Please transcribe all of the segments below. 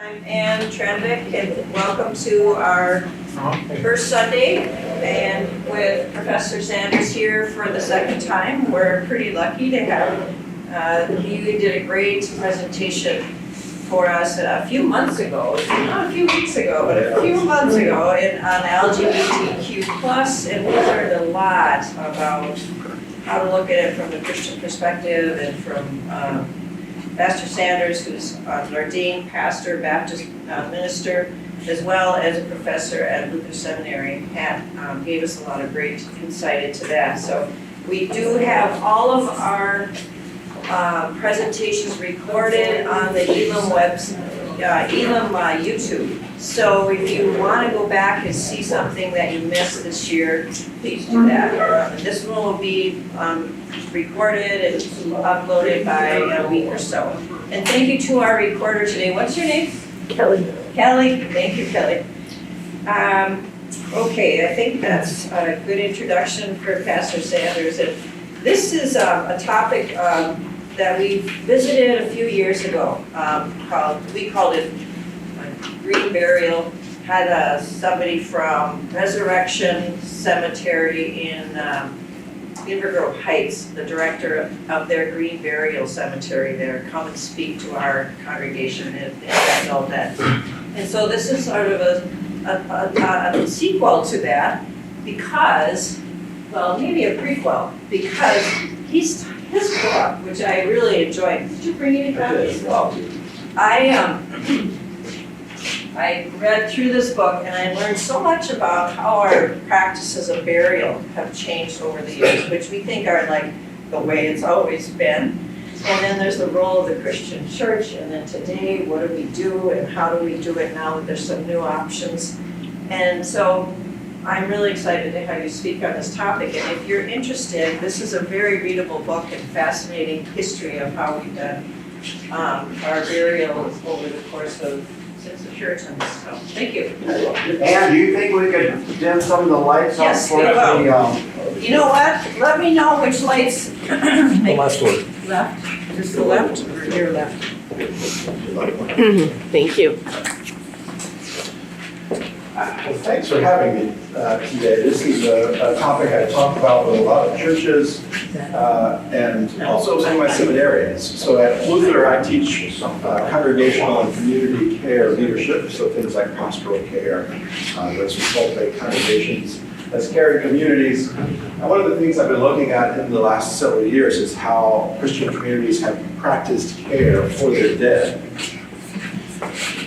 I'm Ann Trendick, and welcome to our first Sunday, and with Professor Sanders here for the second time. We're pretty lucky to have, he did a great presentation for us a few months ago, not a few weeks ago, but a few months ago on LGBTQ+, and we learned a lot about how to look at it from the Christian perspective, and from Pastor Sanders, who's an ordained pastor, Baptist minister, as well as a professor at Luther Seminary. Pat gave us a lot of great insight into that. So we do have all of our presentations recorded on the Elam YouTube. So if you want to go back and see something that you missed this year, please do that. This one will be recorded and uploaded by a week or so. And thank you to our recorder today. What's your name? Kelly. Kelly. Thank you, Kelly. Okay, I think that's a good introduction for Pastor Sanders. And this is a topic that we visited a few years ago. We called it Green Burial. Had somebody from Resurrection Cemetery in Beaver Grove Heights, the director of their Green Burial Cemetery there, come and speak to our congregation and all that. And so this is sort of a sequel to that, because, well, maybe a prequel, because his book, which I really enjoyed. Did you bring any copies? Well, I read through this book, and I learned so much about how our practices of burial have changed over the years, which we think are like the way it's always been. And then there's the role of the Christian church, and then today, what do we do, and how do we do it now that there's some new options? And so I'm really excited to have you speak on this topic. And if you're interested, this is a very readable book and fascinating history of how we've done our burial over the course of since the Puritans. So thank you. And do you think we could dim some of the lights Yes, up for we will. the, You know what? Let me know which lights. The last one. Left? Just the left or your left? Thank you. Well, thanks for having me today. This is a topic I talk about with a lot of churches and also some of my seminarians. So at Luther, I teach congregational and community care leadership, so things like pastoral care, those who cultivate congregations as caring communities. And one of the things I've been looking at in the last several years is how Christian communities have practiced care for their dead.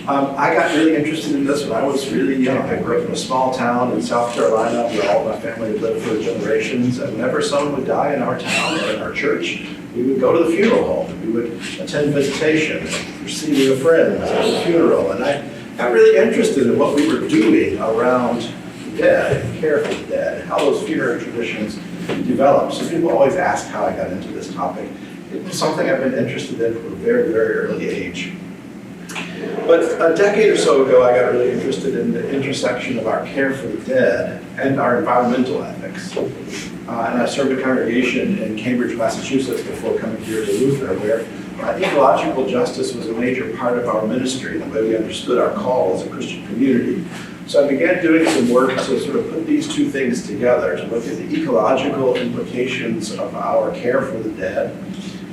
I got really interested in this when I was really young. I grew up in a small town in South Carolina where all of my family had lived for generations, and whenever someone would die in our town or in our church, we would go to the funeral home. We would attend visitation, receiving a friend at the funeral, and I got really interested in what we were doing around the dead and care for the dead, and how those funeral traditions developed. So people always ask how I got into this topic. It was something I've been interested in from a very, very early age. But a decade or so ago, I got really interested in the intersection of our care for the dead and our environmental ethics. And I served a congregation in Cambridge, Massachusetts before coming here to Luther, where ecological justice was a major part of our ministry, the way we understood our call as a Christian community. So I began doing some work to sort of put these two things together, to look at the ecological implications of our care for the dead.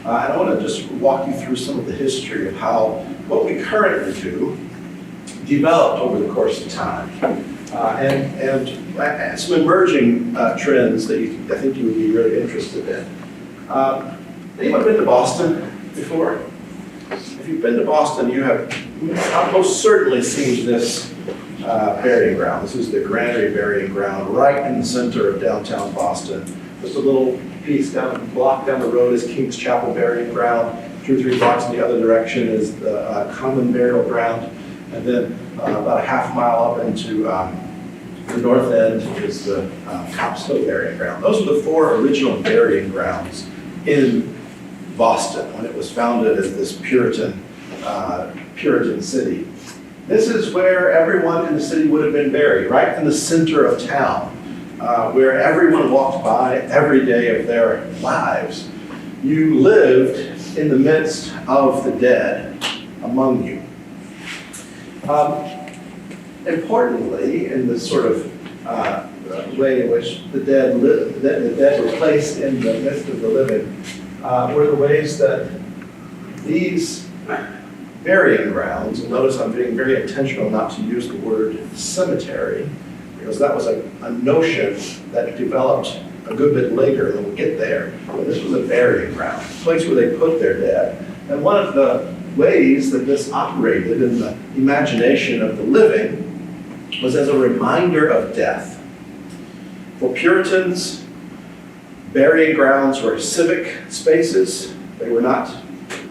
And I want to just walk you through some of the history of how what we currently do developed over the course of time. And some emerging trends that I think you would be really interested in. Anyone been to Boston before? If you've been to Boston, you have most certainly seen this burying ground. This is the Granary Burying Ground, right in the center of downtown Boston. Just a little piece block down the road is King's Chapel Burying Ground. 2 or 3 blocks in the other direction is the Common Burial Ground. And then about a half mile up into the north end is the Cops Hill Burying Ground. Those are the 4 original burying grounds in Boston when it was founded as this Puritan city. This is where everyone in the city would have been buried, right in the center of town, where everyone walked by every day of their lives. You lived in the midst of the dead among you. Importantly, in the sort of way in which the dead were placed in the midst of the living, were the ways that these burying grounds, and notice I'm being very intentional not to use the word cemetery, because that was a notion that developed a good bit later, and we'll get there. But this was a burying ground, a place where they put their dead. And one of the ways that this operated in the imagination of the living was as a reminder of death. For Puritans, burying grounds were civic spaces. They were not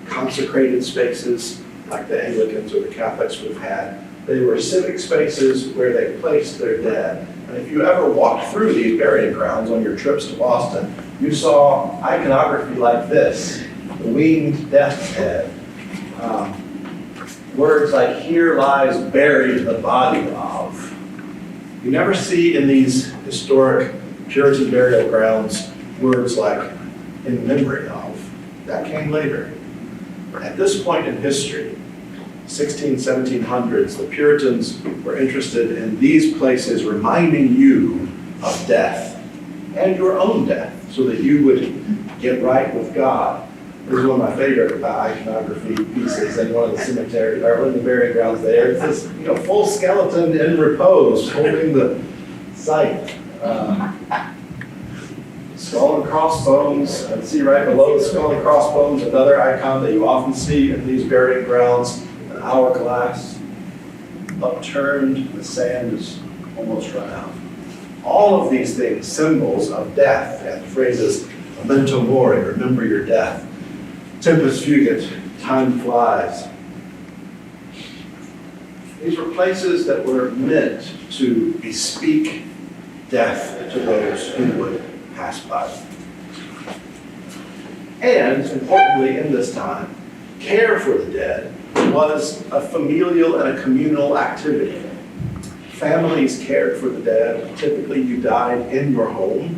consecrated spaces like the Anglicans or the Catholics would have had. They were civic spaces where they placed their dead. And if you ever walked through these burying grounds on your trips to Boston, you saw iconography like this, the winged death's head. Words like, "Here lies buried the body of." You never see in these historic Puritan burial grounds words like "in memory of." That came later. At this point in history, 1700s, the Puritans were interested in these places reminding you of death and your own death so that you would get right with God. This is one of my favorite iconography pieces in one of the cemeteries, or in the burying grounds there. It's this full skeleton in repose, holding the scythe. Skull and crossbones, and see right below the skull and crossbones, another icon that you often see in these burying grounds, an hourglass, upturned, the sand is almost run out. All of these things, symbols of death, and phrases, memento mori, remember your death. Tempus fugit, time flies. These were places that were meant to bespeak death to those who would pass by. And, importantly, in this time, care for the dead was a familial and a communal activity. Families cared for the dead. Typically, you died in your home,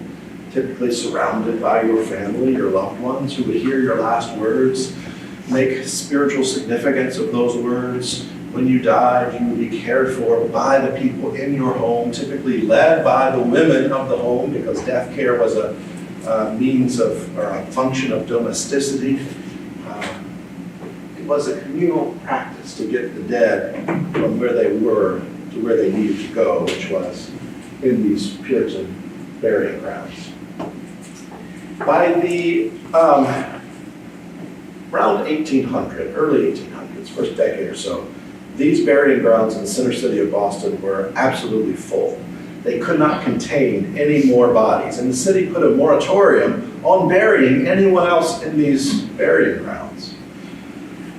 typically surrounded by your family, your loved ones, who would hear your last words, make spiritual significance of those words. When you died, you would be cared for by the people in your home, typically led by the women of the home, because death care was a means of, or a function of domesticity. It was a communal practice to get the dead from where they were to where they needed to go, which was in these Puritan burying grounds. By the around 1800, early 1800s, first decade or so, these burying grounds in the center city of Boston were absolutely full. They could not contain any more bodies, and the city put a moratorium on burying anyone else in these burying grounds.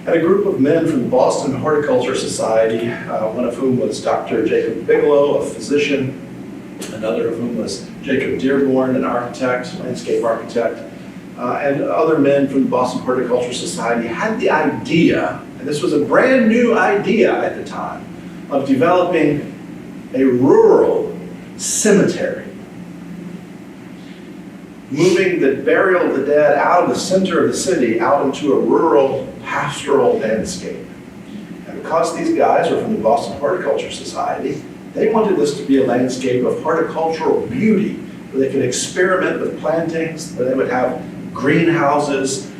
And a group of men from the Boston Horticulture Society, one of whom was Dr. Jacob Bigelow, a physician, another of whom was Jacob Dearborn, an architect, landscape architect, and other men from the Boston Horticulture Society had the idea, and this was a brand new idea at the time, of developing a rural cemetery. Moving the burial of the dead out of the center of the city, out into a rural pastoral landscape. And because these guys were from the Boston Horticulture Society, they wanted this to be a landscape of horticultural beauty, where they could experiment with plantings, where they would have greenhouses,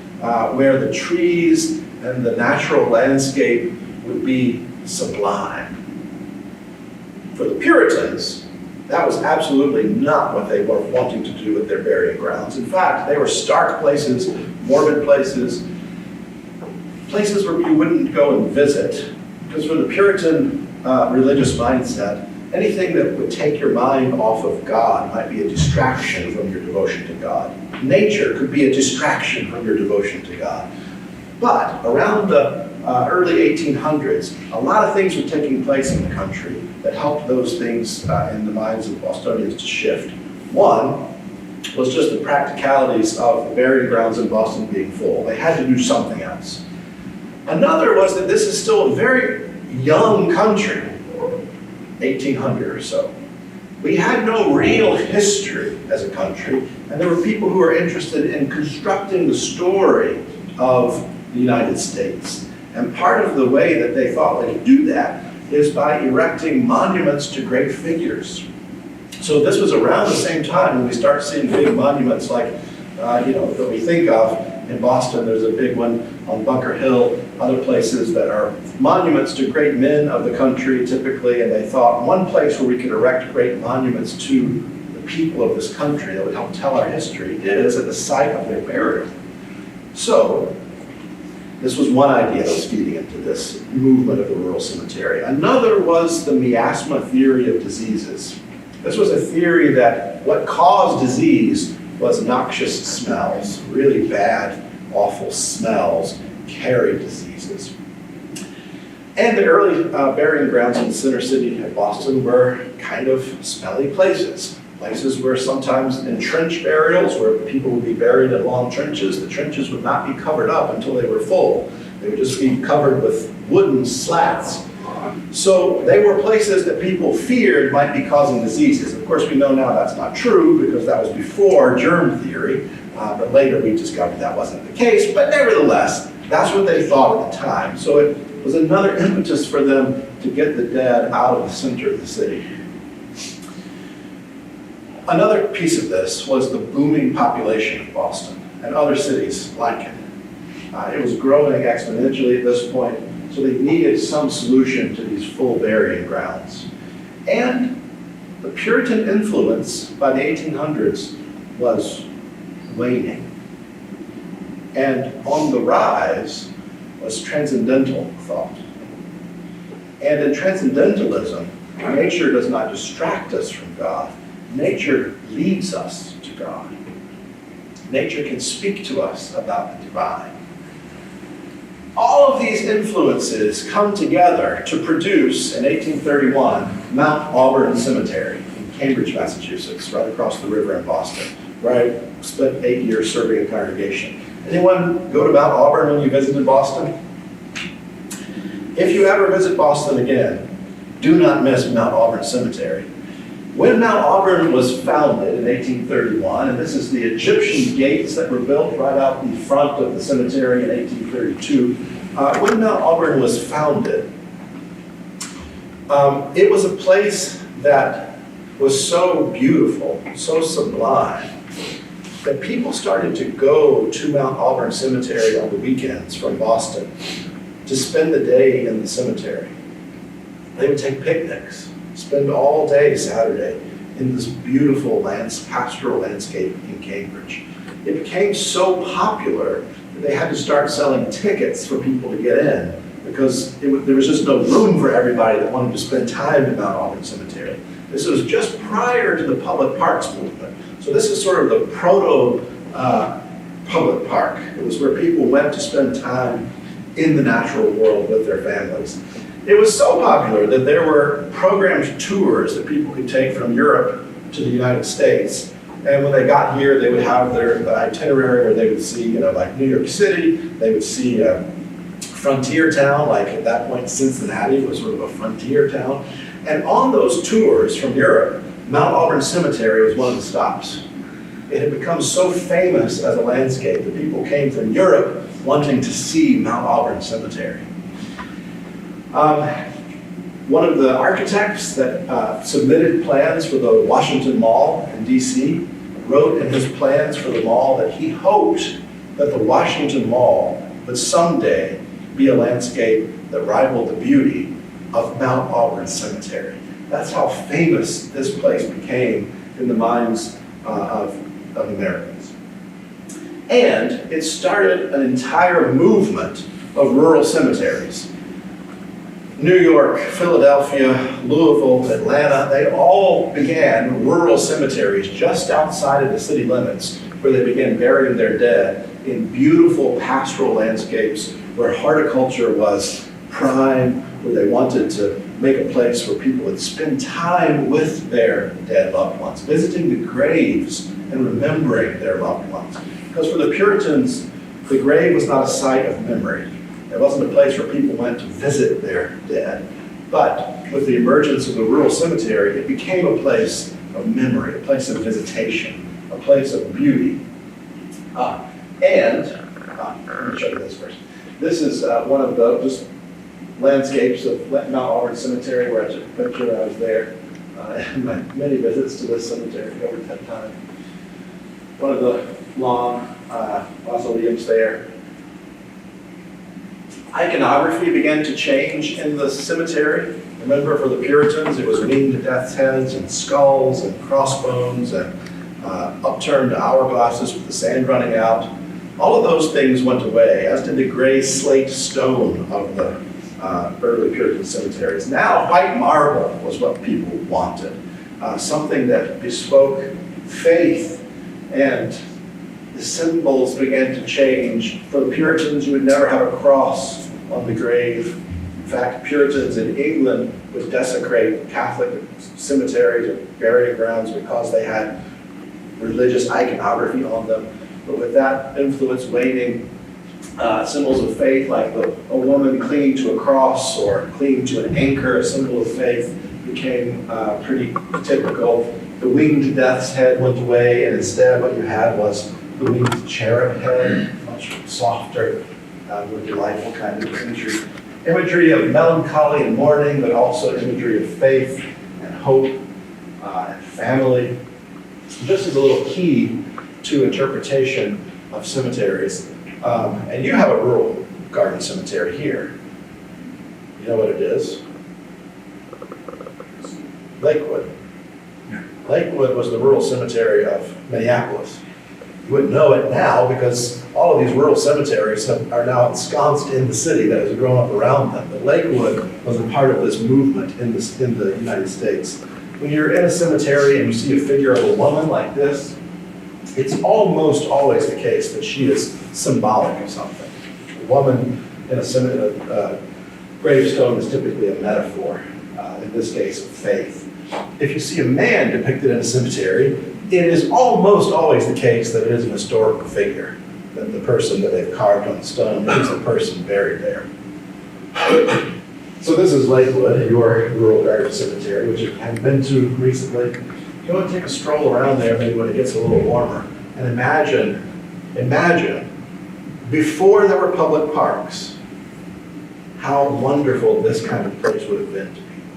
where the trees and the natural landscape would be sublime. For the Puritans, that was absolutely not what they were wanting to do with their burying grounds. In fact, they were stark places, morbid places, places where you wouldn't go and visit. Because for the Puritan religious mindset, anything that would take your mind off of God might be a distraction from your devotion to God. Nature could be a distraction from your devotion to God. But around the early 1800s, a lot of things were taking place in the country that helped those things in the minds of Bostonians to shift. One was just the practicalities of the burying grounds in Boston being full. They had to do something else. Another was that this is still a very young country, 1800 or so. We had no real history as a country, and there were people who were interested in constructing the story of the United States. And part of the way that they thought they could do that is by erecting monuments to great figures. So this was around the same time when we start seeing big monuments like, that we think of. In Boston, there's a big one on Bunker Hill, other places that are monuments to great men of the country typically, and they thought one place where we could erect great monuments to the people of this country that would help tell our history is at the site of their burial. So this was one idea that was feeding into this movement of the rural cemetery. Another was the miasma theory of diseases. This was a theory that what caused disease was noxious smells, really bad, awful smells carried diseases. And the early burying grounds in the center city of Boston were kind of smelly places. Places where sometimes in trench burials, where people would be buried in long trenches, the trenches would not be covered up until they were full. They would just be covered with wooden slats. So they were places that people feared might be causing diseases. Of course, we know now that's not true because that was before germ theory, but later we discovered that wasn't the case. But nevertheless, that's what they thought at the time. So it was another impetus for them to get the dead out of the center of the city. Another piece of this was the booming population of Boston and other cities like it. It was growing exponentially at this point. So they needed some solution to these full burying grounds. And the Puritan influence by the 1800s was waning. And on the rise was transcendental thought. And in transcendentalism, nature does not distract us from God. Nature leads us to God. Nature can speak to us about the divine. All of these influences come together to produce, in 1831, Mount Auburn Cemetery in Cambridge, Massachusetts, right across the river in Boston, where I spent 8 years serving a congregation. Anyone go to Mount Auburn when you visited Boston? If you ever visit Boston again, do not miss Mount Auburn Cemetery. When Mount Auburn was founded in 1831, and this is the Egyptian gates that were built right out in front of the cemetery in 1832, when Mount Auburn was founded, it was a place that was so beautiful, so sublime, that people started to go to Mount Auburn Cemetery on the weekends from Boston to spend the day in the cemetery. They would take picnics, spend all day Saturday in this beautiful pastoral landscape in Cambridge. It became so popular that they had to start selling tickets for people to get in because there was just no room for everybody that wanted to spend time in Mount Auburn Cemetery. This was just prior to the public parks movement. So this is sort of the proto-public park. It was where people went to spend time in the natural world with their families. It was so popular that there were programmed tours that people could take from Europe to the United States. And when they got here, they would have their itinerary where they would see, like New York City, they would see a frontier town, like at that point Cincinnati was sort of a frontier town. And on those tours from Europe, Mount Auburn Cemetery was one of the stops. It had become so famous as a landscape that people came from Europe wanting to see Mount Auburn Cemetery. One of the architects that submitted plans for the Washington Mall in DC wrote in his plans for the mall that he hoped that the Washington Mall would someday be a landscape that rivaled the beauty of Mount Auburn Cemetery. That's how famous this place became in the minds of Americans. And it started an entire movement of rural cemeteries. New York, Philadelphia, Louisville, Atlanta, they all began rural cemeteries just outside of the city limits where they began burying their dead in beautiful pastoral landscapes where horticulture was prime, where they wanted to make a place where people would spend time with their dead loved ones, visiting the graves and remembering their loved ones. Because for the Puritans, the grave was not a site of memory. It wasn't a place where people went to visit their dead. But with the emergence of the rural cemetery, it became a place of memory, a place of visitation, a place of beauty. Let me show you this first. This is one of the, just landscapes of Mount Auburn Cemetery, where I took a picture when I was there, and my many visits to this cemetery over that time. One of the long mausoleums there. Iconography began to change in the cemetery. Remember, for the Puritans, it was winged death's heads and skulls and crossbones and upturned hourglasses with the sand running out. All of those things went away, as did the gray slate stone of the early Puritan cemeteries. Now, white marble was what people wanted, something that bespoke faith, and the symbols began to change. For the Puritans, you would never have a cross on the grave. In fact, Puritans in England would desecrate Catholic cemeteries or burying grounds because they had religious iconography on them. But with that influence waning, symbols of faith like a woman clinging to a cross or clinging to an anchor, a symbol of faith, became pretty typical. The winged death's head went away, and instead what you had was the winged cherub head, much softer, more delightful kind of imagery. Imagery of melancholy and mourning, but also imagery of faith and hope and family. This is a little key to interpretation of cemeteries. And you have a rural garden cemetery here. You know what it is? Lakewood. Lakewood was the rural cemetery of Minneapolis. You wouldn't know it now because all of these rural cemeteries are now ensconced in the city that has grown up around them. But Lakewood was a part of this movement in the United States. When you're in a cemetery and you see a figure of a woman like this, it's almost always the case that she is symbolic of something. A woman in a gravestone is typically a metaphor, in this case of faith. If you see a man depicted in a cemetery, it is almost always the case that it is an historical figure, that the person that they've carved on the stone is the person buried there. So this is Lakewood, your rural garden cemetery, which you haven't been to recently. Go and take a stroll around there maybe when it gets a little warmer, and imagine, before there were public parks, how wonderful this kind of place would have been to people.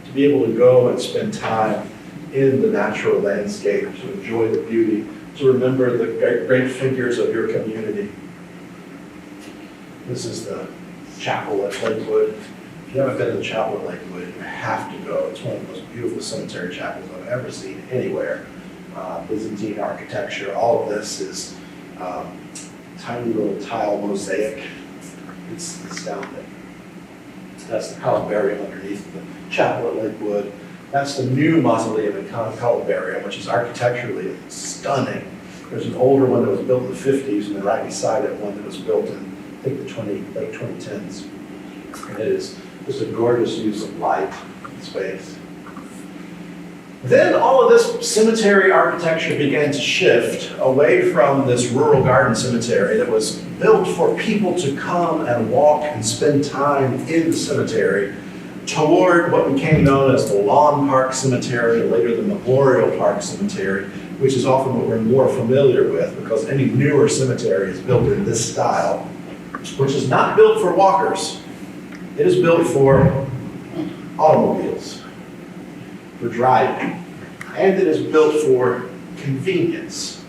To be able to go and spend time in the natural landscape, to enjoy the beauty, to remember the great figures of your community. This is the chapel at Lakewood. If you haven't been to the chapel at Lakewood, you have to go. It's one of the most beautiful cemetery chapels I've ever seen anywhere. Byzantine architecture, all of this is tiny little tile mosaic. It's astounding. That's the columbarium underneath the chapel at Lakewood. That's the new mausoleum in Columbarium, which is architecturally stunning. There's an older one that was built in the 50s, and then right beside it, one that was built in, I think, the late 2010s. And it is just a gorgeous use of light and space. Then all of this cemetery architecture began to shift away from this rural garden cemetery that was built for people to come and walk and spend time in the cemetery, toward what became known as the Lawn Park Cemetery, or later the Memorial Park Cemetery, which is often what we're more familiar with because any newer cemetery is built in this style, which is not built for walkers. It is built for automobiles, for driving, and it is built for convenience.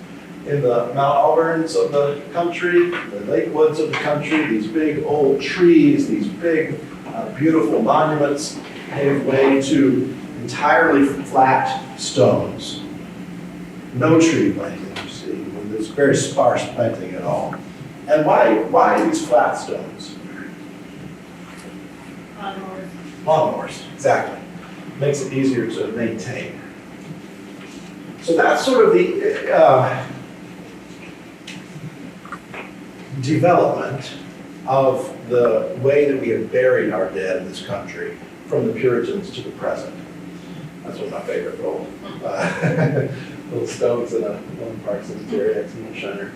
In the Mount Auburns of the country, the Lakewoods of the country, these big old trees, these big beautiful monuments gave way to entirely flat stones. No tree planting, you see, and there's very sparse planting at all. And why these flat stones? Lawnmowers, exactly. Makes it easier to maintain. So that's sort of the development of the way that we have buried our dead in this country, from the Puritans to the present. That's one of my favorite little stones in a Lawn Park Cemetery, excellent shiner.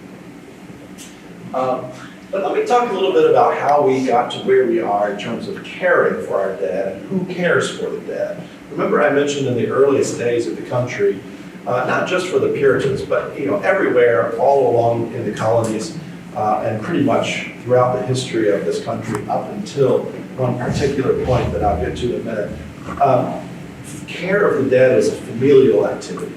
But let me talk a little bit about how we got to where we are in terms of caring for our dead and who cares for the dead. Remember, I mentioned in the earliest days of the country, not just for the Puritans, but everywhere, all along in the colonies, and pretty much throughout the history of this country up until one particular point that I'll get to in a minute. Care of the dead is a familial activity.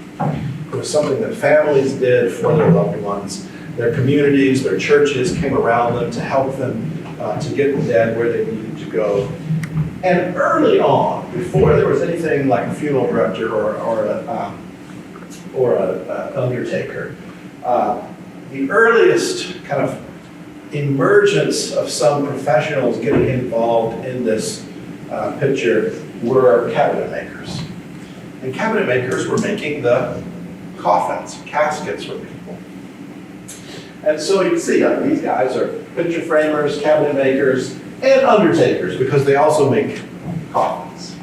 It was something that families did for their loved ones. Their communities, their churches came around them to help them to get the dead where they needed to go. And early on, before there was anything like a funeral director or an undertaker, the earliest kind of emergence of some professionals getting involved in this picture were cabinet makers. And cabinet makers were making the coffins, caskets for people. And so you can see these guys are picture framers, cabinet makers, and undertakers, because they also make coffins.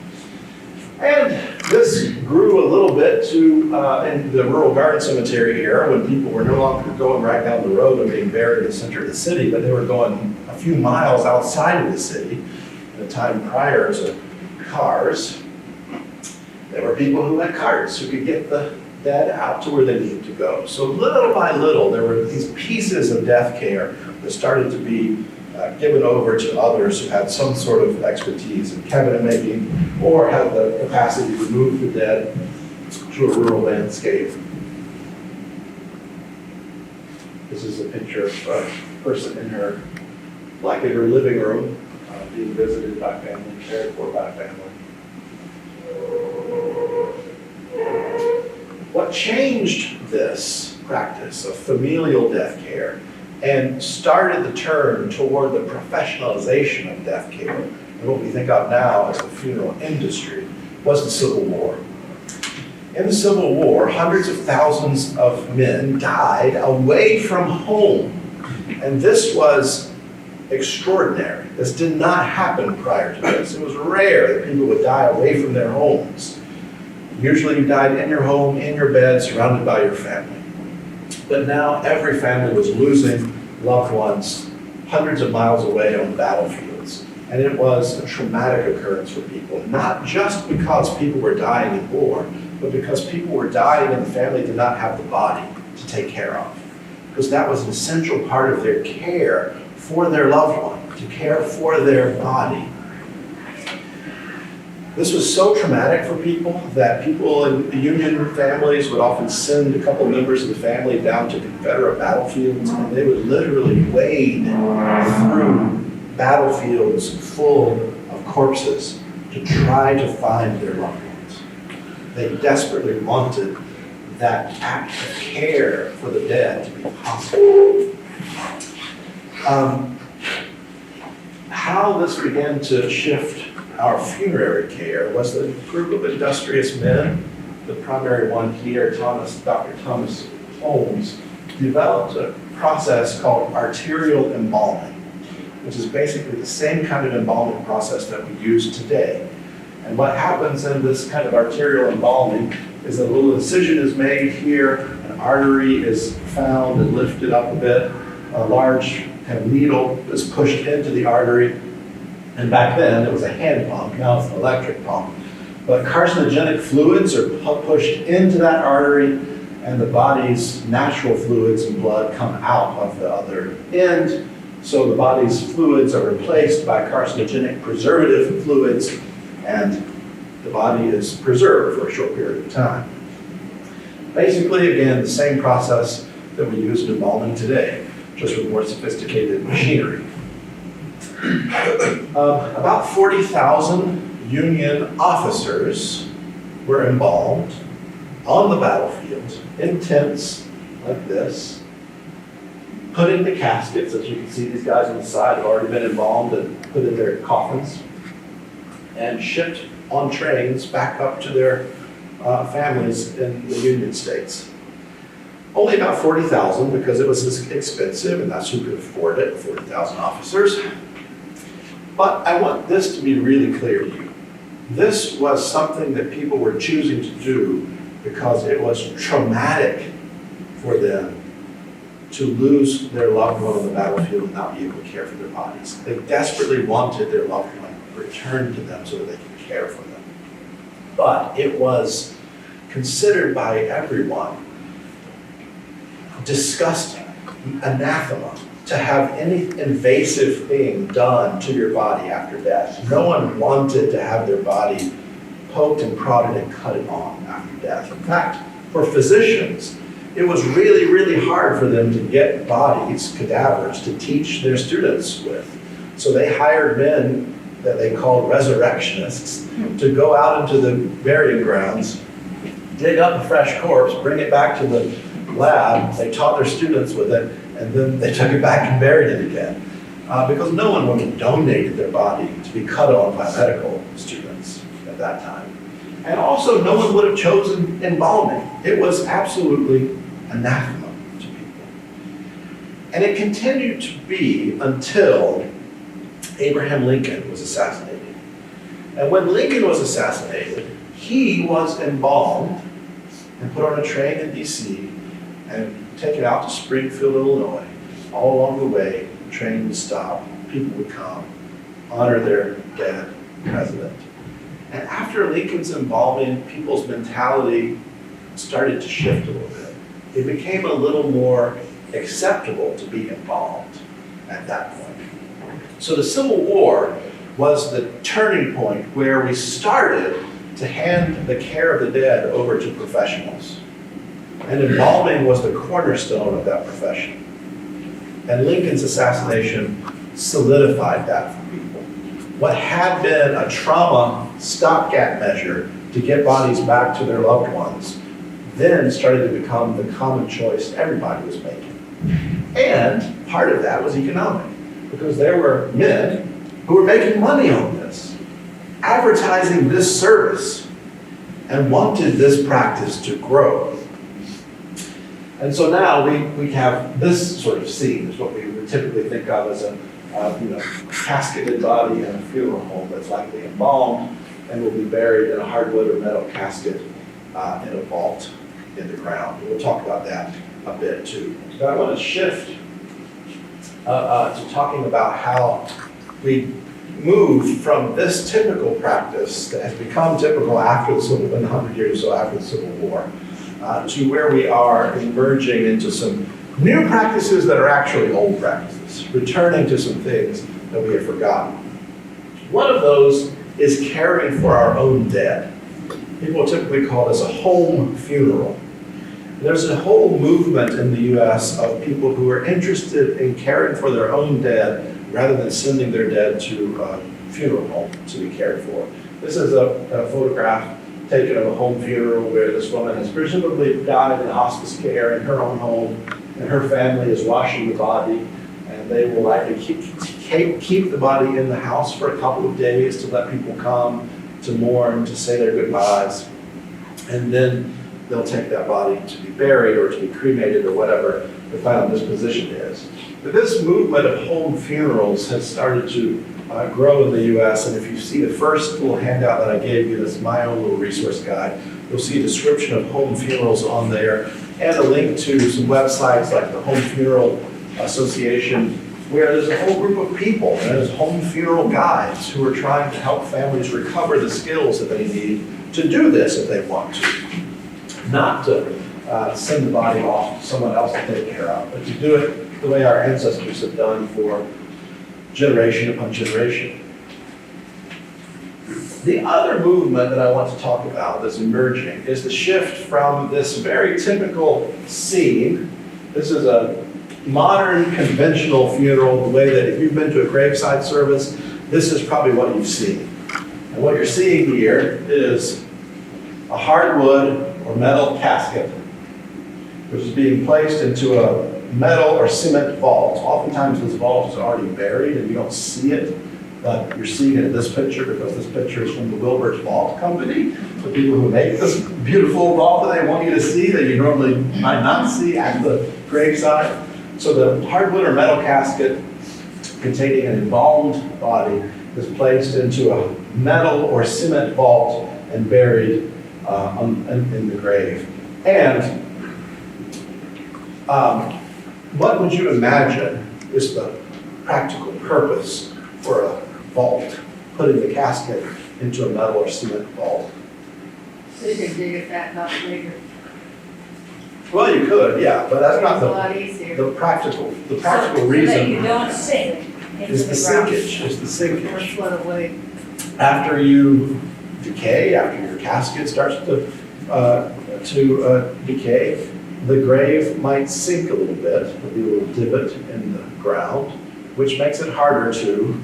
And this grew a little bit to in the rural garden cemetery era, when people were no longer going right down the road and being buried in the center of the city, but they were going a few miles outside of the city. In the time prior to cars, there were people who had carts who could get the dead out to where they needed to go. So little by little, there were these pieces of death care that started to be given over to others who had some sort of expertise in cabinet making or had the capacity to move the dead to a rural landscape. This is a picture of a person in her living room, being visited by family, cared for by family. What changed this practice of familial death care and started the turn toward the professionalization of death care, and what we think of now as the funeral industry, was the Civil War. In the Civil War, hundreds of thousands of men died away from home. And this was extraordinary. This did not happen prior to this. It was rare that people would die away from their homes. Usually you died in your home, in your bed, surrounded by your family. But now every family was losing loved ones hundreds of miles away on battlefields. And it was a traumatic occurrence for people, not just because people were dying in war, but because people were dying and the family did not have the body to take care of. Because that was an essential part of their care for their loved one, to care for their body. This was so traumatic for people that people in Union families would often send a couple members of the family down to Confederate battlefields, and they would literally wade through battlefields full of corpses to try to find their loved ones. They desperately wanted that act of care for the dead to be possible. How this began to shift our funerary care was that a group of industrious men, the primary one here, Dr. Thomas Holmes, developed a process called arterial embalming, which is basically the same kind of embalming process that we use today. And what happens in this kind of arterial embalming is a little incision is made here, an artery is found and lifted up a bit, a large kind of needle is pushed into the artery. And back then, it was a hand pump, now it's an electric pump. But carcinogenic fluids are pushed into that artery, and the body's natural fluids and blood come out of the other end. So the body's fluids are replaced by carcinogenic preservative fluids, and the body is preserved for a short period of time. Basically, again, the same process that we use in embalming today, just with more sophisticated machinery. About 40,000 Union officers were embalmed on the battlefield in tents like this, put into caskets. As you can see, these guys on the side have already been embalmed and put in their coffins, and shipped on trains back up to their families in the Union states. Only about 40,000, because it was expensive and that's who could afford it, 40,000 officers. But I want this to be really clear to you. This was something that people were choosing to do because it was traumatic for them to lose their loved one on the battlefield and not be able to care for their bodies. They desperately wanted their loved one returned to them so that they could care for them. But it was considered by everyone disgusting, anathema, to have any invasive thing done to your body after death. No one wanted to have their body poked and prodded and cut it on after death. In fact, for physicians, it was really, really hard for them to get bodies, cadavers, to teach their students with. So they hired men that they called resurrectionists to go out into the burying grounds, dig up a fresh corpse, bring it back to the lab. They taught their students with it, and then they took it back and buried it again. Because no one would have donated their body to be cut on by medical students at that time. And also, no one would have chosen embalming. It was absolutely anathema to people. And it continued to be until Abraham Lincoln was assassinated. And when Lincoln was assassinated, he was embalmed and put on a train in DC and taken out to Springfield, Illinois. All along the way, the train would stop, people would come, honor their dead president. And after Lincoln's embalming, people's mentality started to shift a little bit. It became a little more acceptable to be embalmed at that point. So the Civil War was the turning point where we started to hand the care of the dead over to professionals. And embalming was the cornerstone of that profession. And Lincoln's assassination solidified that for people. What had been a trauma stopgap measure to get bodies back to their loved ones then started to become the common choice everybody was making. And part of that was economic, because there were men who were making money on this, advertising this service, and wanted this practice to grow. And so now we have this sort of scene, is what we would typically think of as a casketed body in a funeral home that's likely embalmed and will be buried in a hardwood or metal casket in a vault in the ground. We'll talk about that a bit too. But I want to shift to talking about how we moved from this typical practice that has become typical after the Civil War, 100 years or so after the Civil War, to where we are emerging into some new practices that are actually old practices, returning to some things that we have forgotten. One of those is caring for our own dead. People typically call this a home funeral. There's a whole movement in the U.S. of people who are interested in caring for their own dead rather than sending their dead to a funeral home to be cared for. This is a photograph taken of a home funeral where this woman has presumably died in hospice care in her own home, and her family is washing the body, and they will likely keep the body in the house for a couple of days to let people come to mourn, to say their goodbyes, and then they'll take that body to be buried or to be cremated or whatever the final disposition is. But this movement of home funerals has started to grow in the U.S., and if you see the first little handout that I gave you, that's my own little resource guide, you'll see a description of home funerals on there and a link to some websites like the Home Funeral Association, where there's a whole group of people, and there's home funeral guides who are trying to help families recover the skills that they need to do this if they want to. Not to send the body off to someone else to take care of, but to do it the way our ancestors have done for generation upon generation. The other movement that I want to talk about that's emerging is the shift from this very typical scene. This is a modern conventional funeral, the way that if you've been to a graveside service, this is probably what you've seen. And what you're seeing here is a hardwood or metal casket, which is being placed into a metal or cement vault. Oftentimes this vault is already buried and you don't see it, but you're seeing it in this picture because this picture is from the Wilbur's Vault Company, the people who make this beautiful vault that they want you to see that you normally might not see at the graveside. So the hardwood or metal casket containing an embalmed body is placed into a metal or cement vault and buried in the grave. And what would you imagine is the practical purpose for a vault, putting the casket into a metal or cement vault? So you can dig it back up later. Well, you could, yeah, but that's not It's a lot easier. the practical So that you reason don't sink into is the the ground. sinkage, is the Or sinkage. float away. After you decay, after your casket starts to decay, the grave might sink a little bit, there'll be a little divot in the ground, which makes it harder to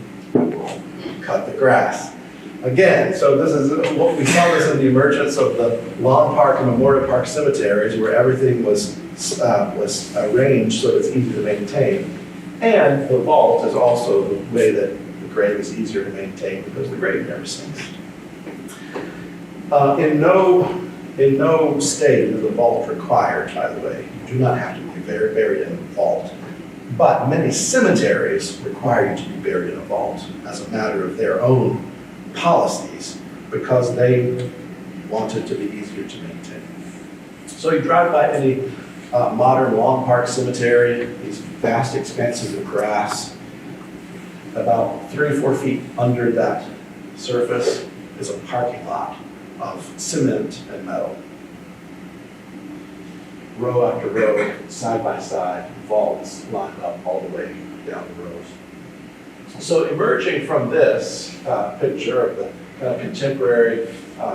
cut the grass. Again, so this is what we saw this in the emergence of the lawn park and Memorial Park cemeteries, where everything was arranged so it's easy to maintain. And the vault is also the way that the grave is easier to maintain because the grave never sinks. In no state is the vault required, by the way. You do not have to be buried in a vault. But many cemeteries require you to be buried in a vault as a matter of their own policies because they want it to be easier to maintain. So you drive by any modern lawn park cemetery, these vast expanses of grass, about 3 or 4 feet under that surface is a parking lot of cement and metal. Row after row, side by side, vaults lined up all the way down the rows. So emerging from this picture of the kind of contemporary,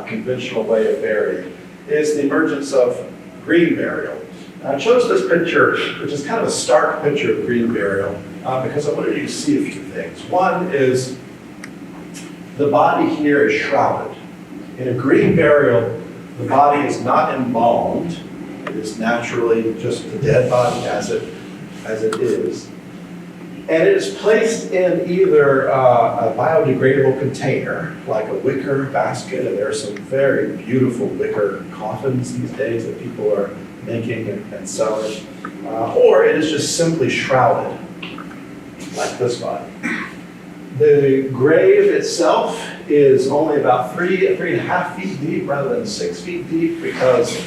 conventional way of burying is the emergence of green burial. I chose this picture, which is kind of a stark picture of green burial, because I wanted you to see a few things. One is the body here is shrouded. In a green burial, the body is not embalmed. It is naturally just the dead body as it is. And it is placed in either a biodegradable container, like a wicker basket, and there are some very beautiful wicker coffins these days that people are making and selling, or it is just simply shrouded, like this body. The grave itself is only about 3.5 feet deep rather than 6 feet deep, because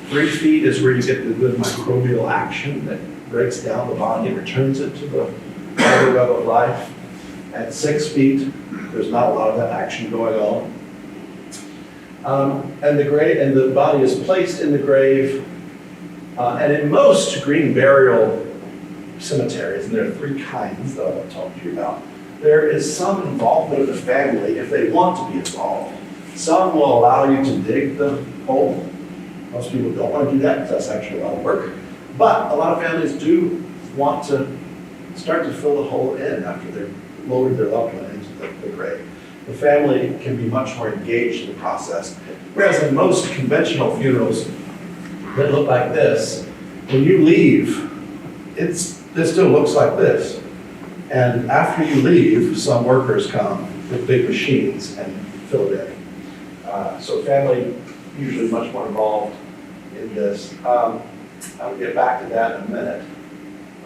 3 feet is where you get the good microbial action that breaks down the body and returns it to the water web of life. At 6 feet, there's not a lot of that action going on. And the body is placed in the grave. And in most green burial cemeteries, and there are 3 kinds that I'll talk to you about, there is some involvement of the family if they want to be involved. Some will allow you to dig the hole. Most people don't want to do that because that's actually a lot of work. But a lot of families do want to start to fill the hole in after they've lowered their loved one into the grave. The family can be much more engaged in the process. Whereas in most conventional funerals that look like this, when you leave, it still looks like this. And after you leave, some workers come with big machines and fill it in. So family usually much more involved in this. I'll get back to that in a minute.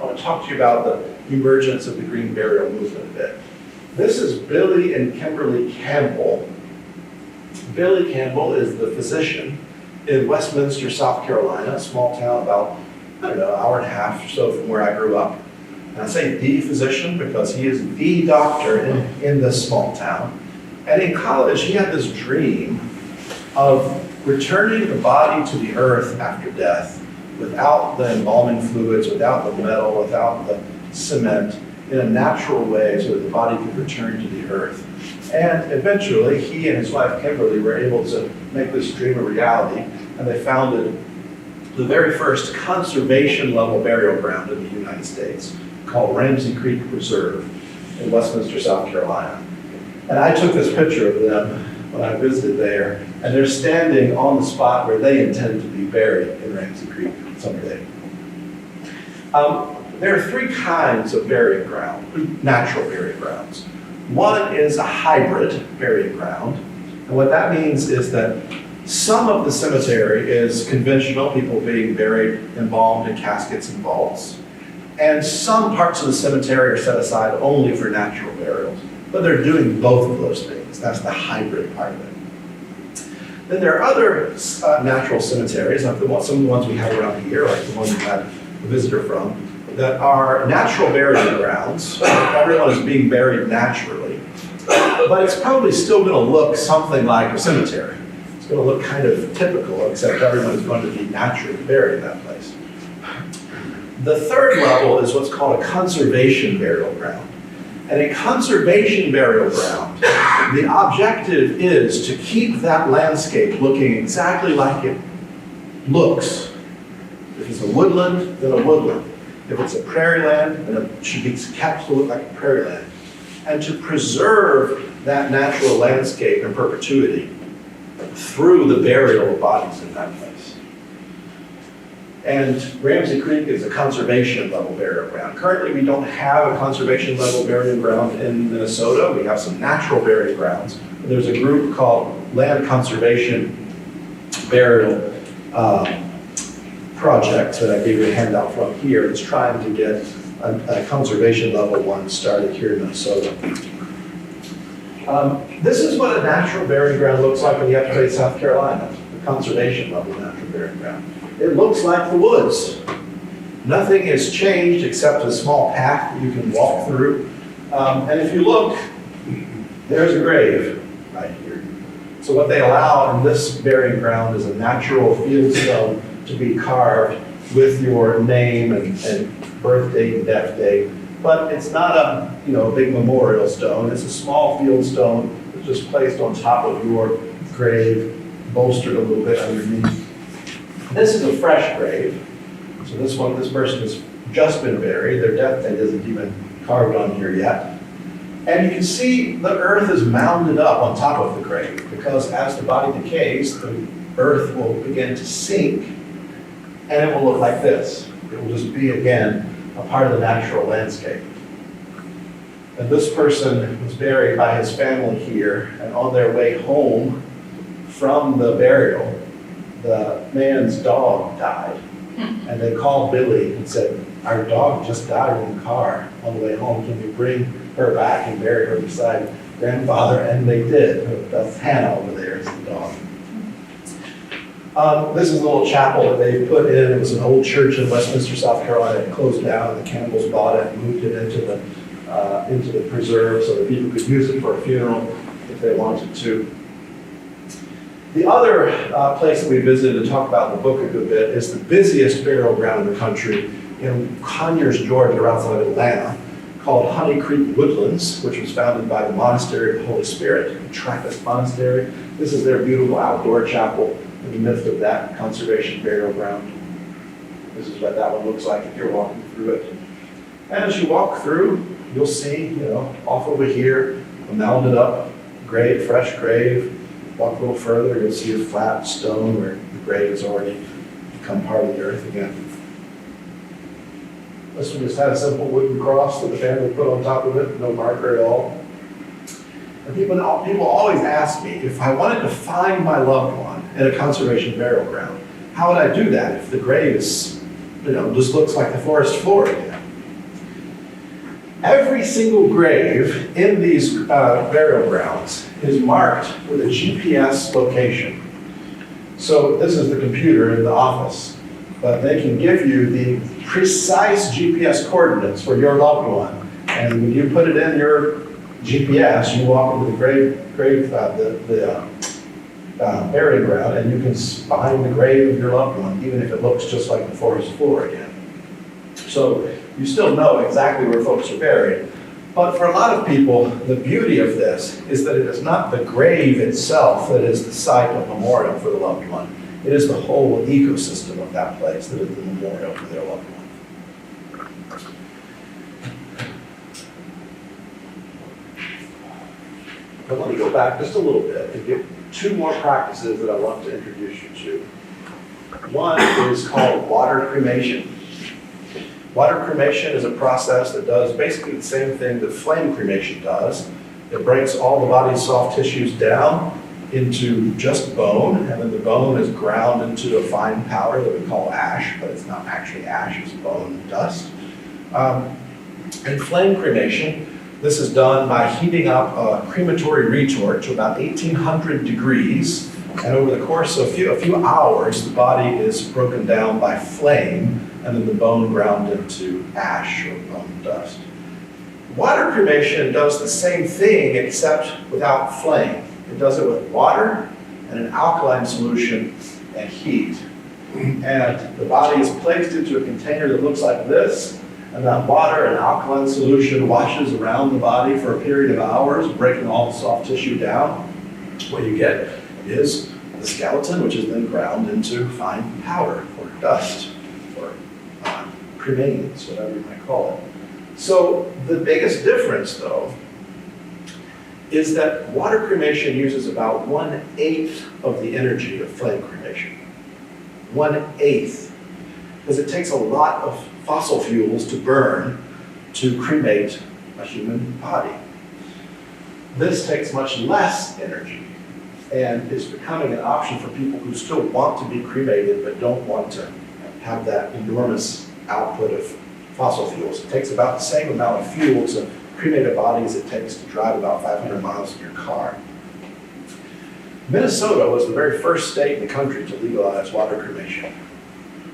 I want to talk to you about the emergence of the green burial movement a bit. This is Billy and Kimberly Campbell. Billy Campbell is the physician in Westminster, South Carolina, a small town about, an hour and a half or so from where I grew up. And I say the physician because he is the doctor in this small town. And in college, he had this dream of returning the body to the earth after death without the embalming fluids, without the metal, without the cement, in a natural way so that the body could return to the earth. And eventually, he and his wife Kimberly were able to make this dream a reality, and they founded the very first conservation level burial ground in the United States, called Ramsey Creek Reserve in Westminster, South Carolina. And I took this picture of them when I visited there, and they're standing on the spot where they intend to be buried in Ramsey Creek someday. There are 3 kinds of burying ground, natural burying grounds. One is a hybrid burying ground, and what that means is that some of the cemetery is conventional, people being buried, embalmed in caskets and vaults, and some parts of the cemetery are set aside only for natural burials, but they're doing both of those things. That's the hybrid part of it. Then there are other natural cemeteries, like some of the ones we have around here, like the one we had a visitor from, that are natural burial grounds. Everyone is being buried naturally, but it's probably still going to look something like a cemetery. It's going to look kind of typical, except everyone is going to be naturally buried in that place. The third level is what's called a conservation burial ground. And a conservation burial ground, the objective is to keep that landscape looking exactly like it looks. If it's a woodland, then a woodland. If it's a prairie land, then it should be kept to look like a prairie land. And to preserve that natural landscape in perpetuity through the burial of bodies in that place. And Ramsey Creek is a conservation level burial ground. Currently, we don't have a conservation level burial ground in Minnesota. We have some natural burial grounds. There's a group called Land Conservation Burial Project that I gave you a handout from here. It's trying to get a conservation level one started here in Minnesota. This is what a natural burial ground looks like when you have to say South Carolina, the conservation level natural burial ground. It looks like the woods. Nothing has changed except a small path that you can walk through. And if you look, there's a grave right here. So what they allow in this burying ground is a natural field stone to be carved with your name and birth date and death date. But it's not a big memorial stone. It's a small field stone that's just placed on top of your grave, bolstered a little bit underneath. This is a fresh grave. So this person has just been buried. Their death date isn't even carved on here yet. And you can see the earth is mounded up on top of the grave because as the body decays, the earth will begin to sink and it will look like this. It will just be, again, a part of the natural landscape. And this person was buried by his family here, and on their way home from the burial, the man's dog died. And they called Billy and said, our dog just died in the car on the way home. Can you bring her back and bury her beside grandfather? And they did. That's Hannah over there, is the dog. This is a little chapel that they put in. It was an old church in Westminster, South Carolina. It closed down, and the Campbells bought it and moved it into the preserve so that people could use it for a funeral if they wanted to. The other place that we visited to talk about in the book a good bit is the busiest burial ground in the country in Conyers, Georgia, right outside of Atlanta, called Honey Creek Woodlands, which was founded by the Monastery of the Holy Spirit, the Trappist Monastery. This is their beautiful outdoor chapel in the midst of that conservation burial ground. This is what that one looks like if you're walking through it. And as you walk through, you'll see, off over here, a mounded up grave, fresh grave. Walk a little further, you'll see a flat stone where the grave has already become part of the earth again. This one just had a simple wooden cross that the family put on top of it, no marker at all. And people always ask me, if I wanted to find my loved one in a conservation burial ground, how would I do that if the grave is, just looks like the forest floor again? Every single grave in these burial grounds is marked with a GPS location. So this is the computer in the office, but they can give you the precise GPS coordinates for your loved one. And when you put it in your GPS, you walk into the burial ground, and you can find the grave of your loved one, even if it looks just like the forest floor again. So you still know exactly where folks are buried. But for a lot of people, the beauty of this is that it is not the grave itself that is the site of memorial for the loved one. It is the whole ecosystem of that place that is the memorial for their loved one. But let me go back just a little bit and give two more practices that I want to introduce you to. One is called water cremation. Water cremation is a process that does basically the same thing that flame cremation does. It breaks all the body's soft tissues down into just bone, and then the bone is ground into a fine powder that we call ash, but it's not actually ash, it's bone dust. In flame cremation, this is done by heating up a crematory retort to about 1800 degrees, and over the course of a few hours, the body is broken down by flame, and then the bone ground into ash or bone dust. Water cremation does the same thing except without flame. It does it with water, and an alkaline solution and heat. And the body is placed into a container that looks like this, and that water and alkaline solution washes around the body for a period of hours, breaking all the soft tissue down. What you get is the skeleton, which is then ground into fine powder or dust or cremains, whatever you might call it. So the biggest difference, though, is that water cremation uses about 1/8 of the energy of flame cremation. 1/8, because it takes a lot of fossil fuels to burn to cremate a human body. This takes much less energy and is becoming an option for people who still want to be cremated but don't want to have that enormous output of fossil fuels. It takes about the same amount of fuel to cremate a body as it takes to drive about 500 miles in your car. Minnesota was the very first state in the country to legalize water cremation.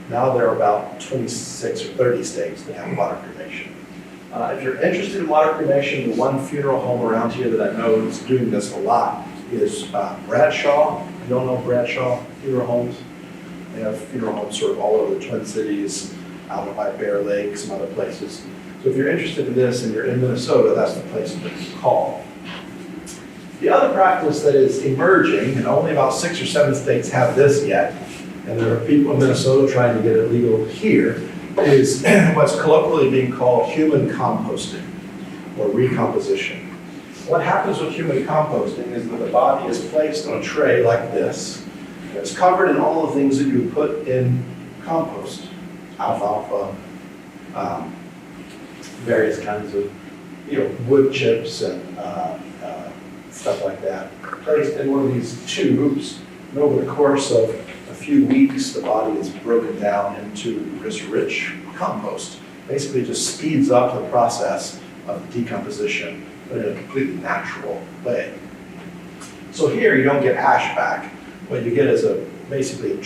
Now there are about 26 or 30 states that have water cremation. If you're interested in water cremation, the one funeral home around here that I know is doing this a lot is Bradshaw. You don't know Bradshaw Funeral Homes? They have funeral homes sort of all over the Twin Cities, out by Bear Lake, some other places. So if you're interested in this and you're in Minnesota, that's the place to call. The other practice that is emerging, and only about 6 or 7 states have this yet, and there are people in Minnesota trying to get it legal here, is what's colloquially being called human composting or recomposition. What happens with human composting is that the body is placed on a tray like this, and it's covered in all the things that you put in compost, alfalfa, various kinds of wood chips and stuff like that, placed in one of these tubes, and over the course of a few weeks, the body is broken down into this rich compost. Basically just speeds up the process of decomposition, but in a completely natural way. So here you don't get ash back. What you get is basically a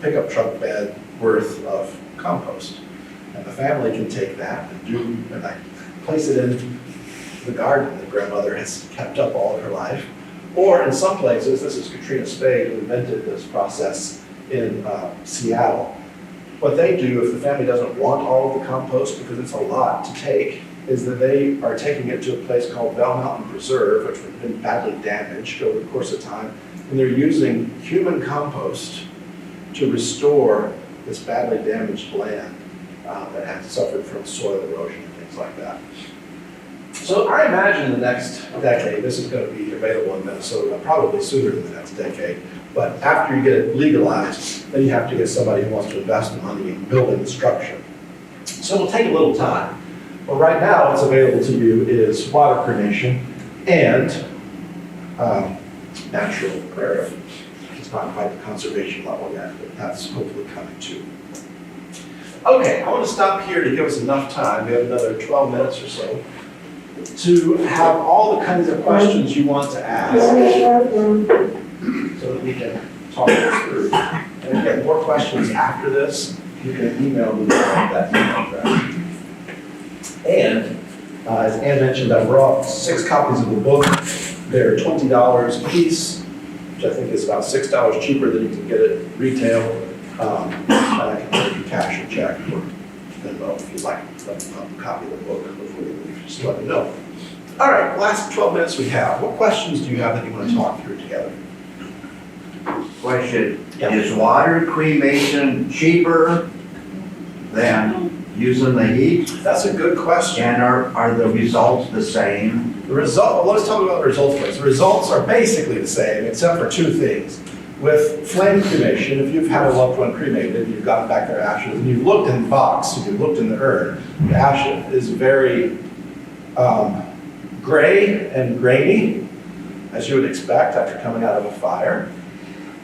pickup truck bed worth of compost. And the family can take that and place it in the garden that grandmother has kept up all of her life. Or in some places, this is Katrina Spade who invented this process in Seattle. What they do if the family doesn't want all of the compost, because it's a lot to take, is that they are taking it to a place called Bell Mountain Preserve, which has been badly damaged over the course of time, and they're using human compost to restore this badly damaged land that has suffered from soil erosion and things like that. So I imagine in the next decade, this is going to be available in Minnesota, probably sooner than the next decade. But after you get it legalized, then you have to get somebody who wants to invest the money in building the structure. So it'll take a little time. But right now, what's available to you is water cremation and natural burial. It's not quite the conservation level yet, but that's hopefully coming too. Okay, I want to stop here to give us enough time. We have another 12 minutes or so to have all the kinds of questions you want to ask so that we can talk this through. And if you have more questions after this, you can email me at that email address. And as Ann mentioned, I brought 6 copies of the book. They're $20 a piece, which I think is about $6 cheaper than you can get at retail. And I can take you cash or check or Venmo if you'd like a copy of the book before you leave. Just let me know. All right, last 12 minutes we have. What questions do you have that you want to talk through together? Question, Yeah. is water cremation cheaper than using the heat? That's a good question. And are the results the same? Let's talk about the results first. The results are basically the same, except for 2 things. With flame cremation, if you've had a loved one cremated, you've gotten back their ashes, and you've looked in the box, and you've looked in the urn, the ash is very gray and grainy, as you would expect after coming out of a fire.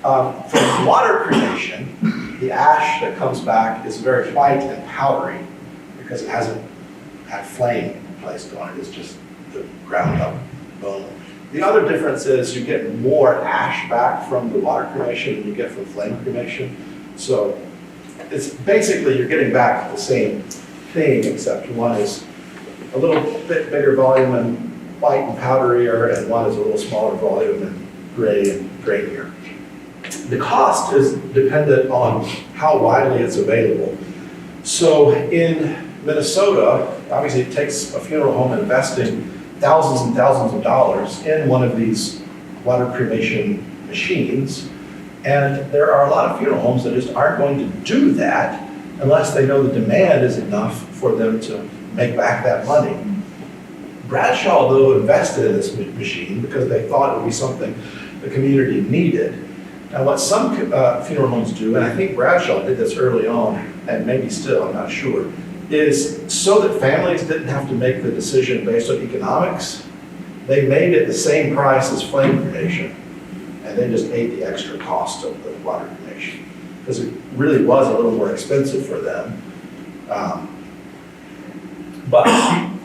From water cremation, the ash that comes back is very white and powdery because it hasn't had flame placed on it. It's just the ground up bone. The other difference is you get more ash back from the water cremation than you get from flame cremation. So it's basically you're getting back the same thing, except one is a little bit bigger volume and white and powderier, and one is a little smaller volume and gray and drainier. The cost is dependent on how widely it's available. So in Minnesota, obviously it takes a funeral home investing thousands and thousands of dollars in one of these water cremation machines. And there are a lot of funeral homes that just aren't going to do that unless they know the demand is enough for them to make back that money. Bradshaw, though, invested in this machine because they thought it would be something the community needed. And what some funeral homes do, and I think Bradshaw did this early on, and maybe still, I'm not sure, is so that families didn't have to make the decision based on economics, they made it the same price as flame cremation, and they just paid the extra cost of the water cremation, because it really was a little more expensive for them. But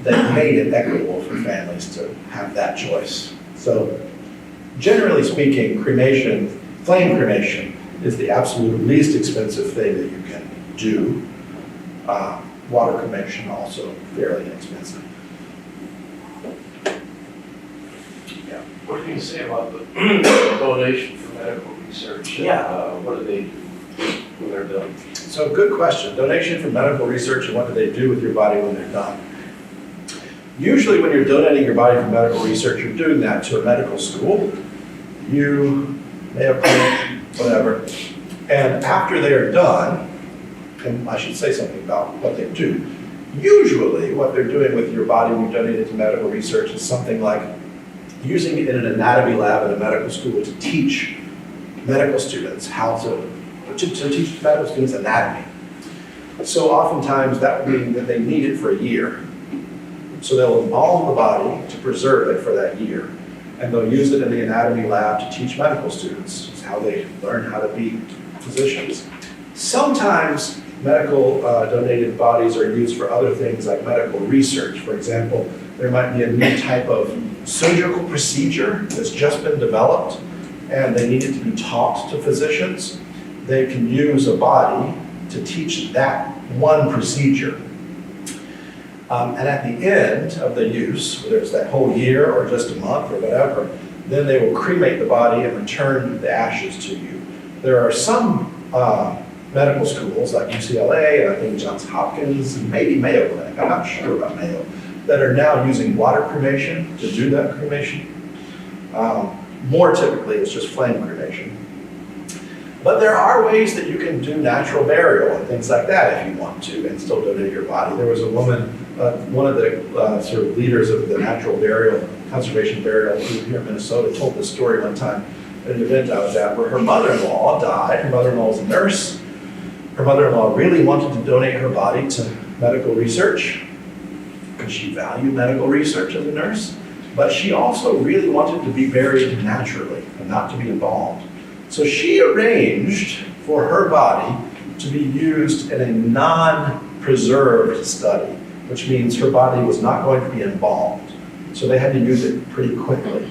they made it equitable for families to have that choice. So generally speaking, cremation, flame cremation, is the absolute least expensive thing that you can do. Water cremation also fairly inexpensive. Yeah. What can you say about the donation for medical research? What do they do when they're done? So good question. Donation for medical research, and what do they do with your body when they're done? Usually when you're donating your body for medical research, you're doing that to a medical school. You may have whatever. And after they're done, and I should say something about what they do. Usually what they're doing with your body when you donate it to medical research is something like using it in an anatomy lab at a medical school to teach medical students how to teach medical students anatomy. So oftentimes that would mean that they need it for a year. So they'll embalm the body to preserve it for that year. And they'll use it in the anatomy lab to teach medical students. It's how they learn how to be physicians. Sometimes medical donated bodies are used for other things like medical research. For example, there might be a new type of surgical procedure that's just been developed and they need it to be taught to physicians. They can use a body to teach that one procedure. And at the end of the use, whether it's that whole year or just a month or whatever, then they will cremate the body and return the ashes to you. There are some medical schools like UCLA and I think Johns Hopkins and maybe Mayo Clinic, I'm not sure about Mayo, that are now using water cremation to do that cremation. More typically, it's just flame cremation. But there are ways that you can do natural burial and things like that if you want to and still donate your body. There was a woman, one of the sort of leaders of the natural burial, conservation burial here in Minnesota told this story one time at an event I was at where her mother-in-law died. Her mother-in-law was a nurse. Her mother-in-law really wanted to donate her body to medical research because she valued medical research as a nurse, but she also really wanted to be buried naturally and not to be embalmed. So she arranged for her body to be used in a non-preserved study, which means her body was not going to be embalmed. So they had to use it pretty quickly.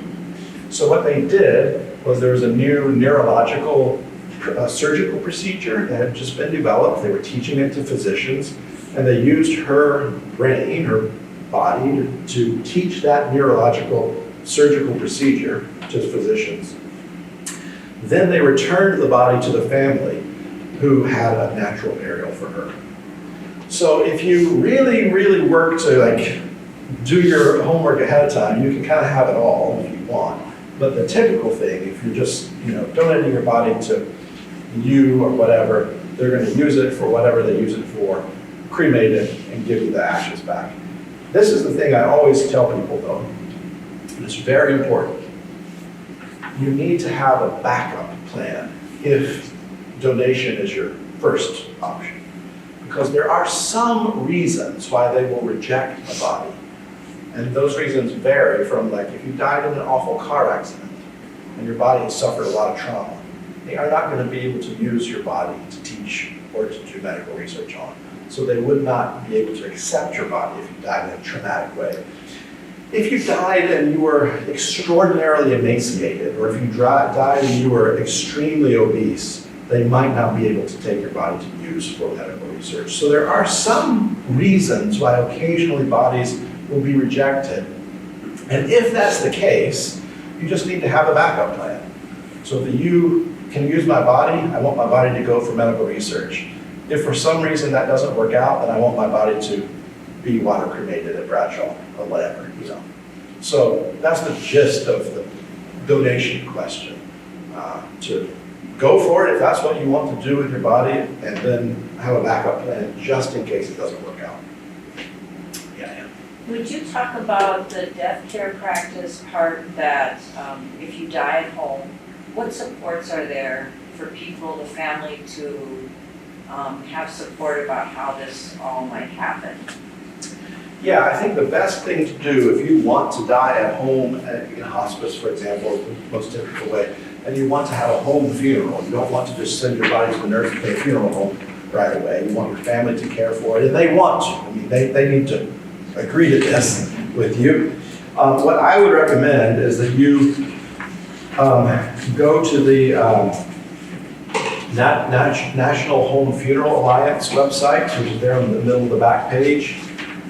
So what they did was there was a new neurological surgical procedure that had just been developed. They were teaching it to physicians, and they used her brain, her body, to teach that neurological surgical procedure to physicians. Then they returned the body to the family who had a natural burial for her. So if you really, really work to do your homework ahead of time, you can kind of have it all if you want. But the typical thing, if you're just donating your body to you or whatever, they're going to use it for whatever they use it for, cremate it, and give you the ashes back. This is the thing I always tell people though, and it's very important. You need to have a backup plan if donation is your first option. Because there are some reasons why they will reject a body. And those reasons vary from if you died in an awful car accident and your body has suffered a lot of trauma, they are not going to be able to use your body to teach or to do medical research on. So they would not be able to accept your body if you died in a traumatic way. If you died and you were extraordinarily emaciated, or if you died and you were extremely obese, they might not be able to take your body to use for medical research. So there are some reasons why occasionally bodies will be rejected. And if that's the case, you just need to have a backup plan. So So if you can use my body, I want my body to go for medical research. If for some reason that doesn't work out, then I want my body to be water cremated at Bradshaw or whatever, you know. So that's the gist of the donation question. To go for it if that's what you want to do with your body, and then have a backup plan just in case it doesn't work out. Yeah. Would you talk about the death care practice part that if you die at home, what supports are there for people, the family, to have support about how this all might happen? Yeah, I think the best thing to do if you want to die at home, in hospice, for example, the most typical way, and you want to have a home funeral, you don't want to just send your body to the nursing home funeral home right away. You want your family to care for it, and they want to. I mean, they need to agree to this with you. What I would recommend is that you go to the National Home Funeral Alliance website, which is there in the middle of the back page.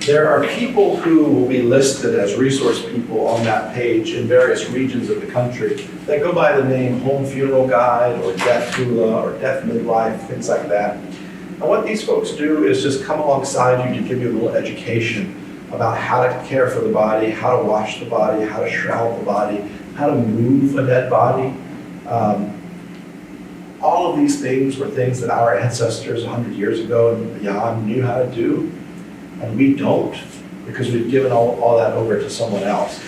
There are people who will be listed as resource people on that page in various regions of the country that go by the name Home Funeral Guide or Death Doula or Death Midwife, things like that. And what these folks do is just come alongside you to give you a little education about how to care for the body, how to wash the body, how to shroud the body, how to move a dead body. All of these things were things that our ancestors 100 years ago and beyond knew how to do. And we don't, because we've given all that over to someone else.